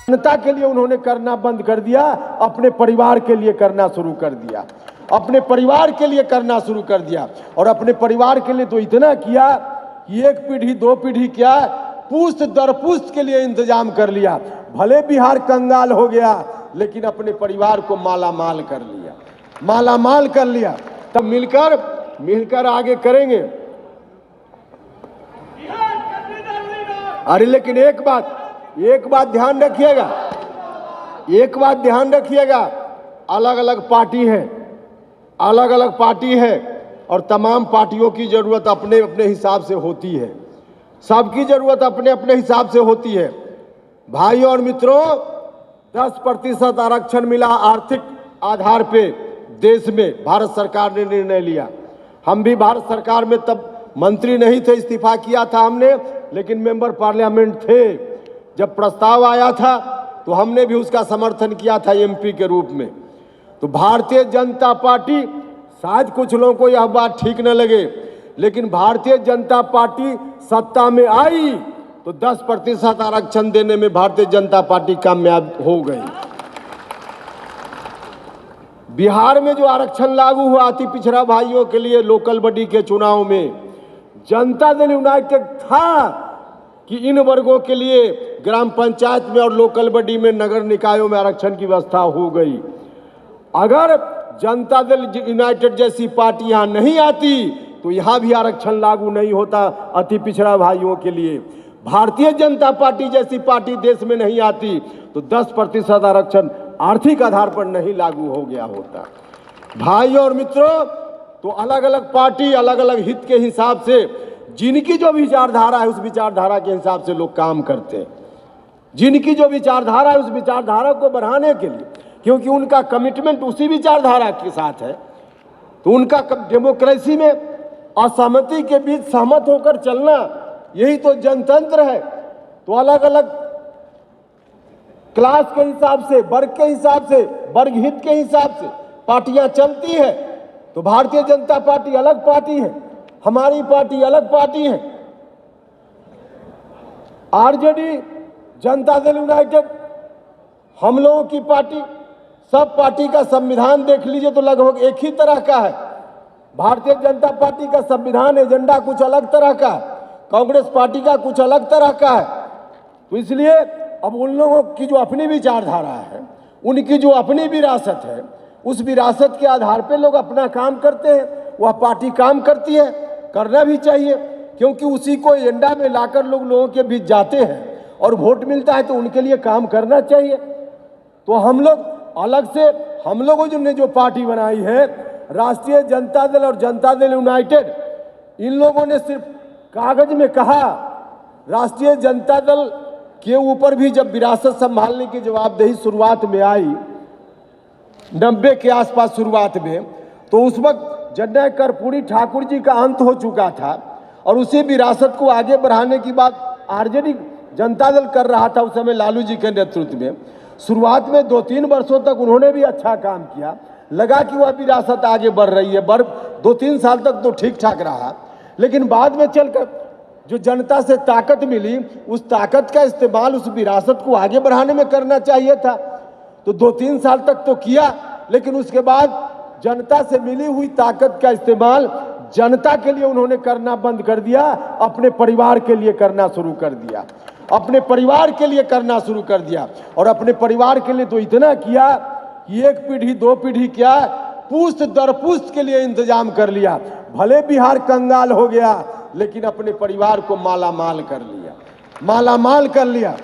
जनता के लिए उन्होंने करना बंद कर दिया, अपने परिवार के लिए करना शुरू कर दिया, अपने परिवार के लिए करना शुरू कर दिया। और अपने परिवार के लिए तो इतना किया कि एक पीढ़ी दो पीढ़ी क्या, पुश्त दर पुश्त के लिए इंतजाम कर लिया। भले बिहार कंगाल हो गया, लेकिन अपने परिवार को माला माल कर लिया, माला माल कर लिया। तब मिलकर आगे करेंगे। अरे लेकिन एक बात ध्यान रखिएगा, एक बात ध्यान रखिएगा, अलग अलग पार्टी है और तमाम पार्टियों की जरूरत अपने अपने हिसाब से होती है, सबकी जरूरत अपने अपने हिसाब से होती है। भाई और मित्रों, 10% आरक्षण मिला आर्थिक आधार पे देश में, भारत सरकार ने निर्णय लिया। हम भी भारत सरकार में तब मंत्री नहीं थे, इस्तीफा किया था हमने, लेकिन मेंबर पार्लियामेंट थे। जब प्रस्ताव आया था तो हमने भी उसका समर्थन किया था एमपी के रूप में। तो भारतीय जनता पार्टी, शायद कुछ लोगों को यह बात ठीक न लगे, लेकिन भारतीय जनता पार्टी सत्ता में आई तो 10% आरक्षण देने में भारतीय जनता पार्टी कामयाब हो गई। बिहार में जो आरक्षण लागू हुआ अति पिछड़ा भाइयों के लिए लोकल बॉडी के चुनाव में, जनता दल यूनाइटेड था कि इन वर्गों के लिए ग्राम पंचायत में और लोकल बॉडी में, नगर निकायों में आरक्षण की व्यवस्था हो गई। अगर जनता दल यूनाइटेड जैसी पार्टी यहाँ नहीं आती तो यहाँ भी आरक्षण लागू नहीं होता अति पिछड़ा भाइयों के लिए। भारतीय जनता पार्टी जैसी पार्टी देश में नहीं आती तो 10% आरक्षण आर्थिक आधार पर नहीं लागू हो गया होता। भाई और मित्रों, तो अलग अलग पार्टी अलग अलग हित के हिसाब से, जिनकी जो विचारधारा है उस विचारधारा के हिसाब से लोग काम करते हैं। जिनकी जो विचारधारा है उस विचारधारा को बढ़ाने के लिए, क्योंकि उनका कमिटमेंट उसी विचारधारा के साथ है, तो उनका डेमोक्रेसी में असहमति के बीच सहमत होकर चलना, यही तो जनतंत्र है। तो अलग अलग क्लास के हिसाब से, वर्ग के हिसाब से, वर्ग हित के हिसाब से पार्टियां चलती है। तो भारतीय जनता पार्टी अलग पार्टी है, हमारी पार्टी अलग पार्टी है। आरजेडी, जनता दल यूनाइटेड, हम लोगों की पार्टी, सब पार्टी का संविधान देख लीजिए तो लगभग एक ही तरह का है। भारतीय जनता पार्टी का संविधान एजेंडा कुछ अलग तरह का है, कांग्रेस पार्टी का कुछ अलग तरह का है। तो इसलिए अब उन लोगों की जो अपनी विचारधारा है, उनकी जो अपनी विरासत है, उस विरासत के आधार पे लोग अपना काम करते हैं। वह पार्टी काम करती है, करना भी चाहिए, क्योंकि उसी को एजेंडा में लाकर लोगों के बीच जाते हैं और वोट मिलता है तो उनके लिए काम करना चाहिए। तो हम लोग अलग से, हम लोगों ने जो पार्टी बनाई है, राष्ट्रीय जनता दल और जनता दल यूनाइटेड, इन लोगों ने सिर्फ कागज में कहा। राष्ट्रीय जनता दल के ऊपर भी जब विरासत संभालने की जवाबदेही शुरुआत में आई, 90 के आसपास शुरुआत में, तो उस वक्त जनरल कर्पूरी ठाकुर जी का अंत हो चुका था और उसी विरासत को आगे बढ़ाने की बात आरजेडी जनता दल कर रहा था उस समय लालू जी के नेतृत्व में। शुरुआत में 2-3 वर्षों तक उन्होंने भी अच्छा काम किया, लगा कि वह विरासत आगे बढ़ रही है, 2-3 साल तक तो ठीक ठाक रहा, लेकिन बाद में चलकर जो जनता से ताकत मिली, उस ताकत का इस्तेमाल उस विरासत को आगे बढ़ाने में करना चाहिए था। तो 2-3 साल तक तो किया, लेकिन उसके बाद जनता से मिली हुई ताकत का इस्तेमाल जनता के लिए उन्होंने करना बंद कर दिया, अपने परिवार के लिए करना शुरू कर दिया, अपने परिवार के लिए करना शुरू कर दिया। और अपने परिवार के लिए तो इतना किया कि एक पीढ़ी दो पीढ़ी क्या, पुश्त दर पुश्त के लिए इंतजाम कर लिया। भले बिहार कंगाल हो गया, लेकिन अपने परिवार को माला माल कर लिया, माला माल कर लिया।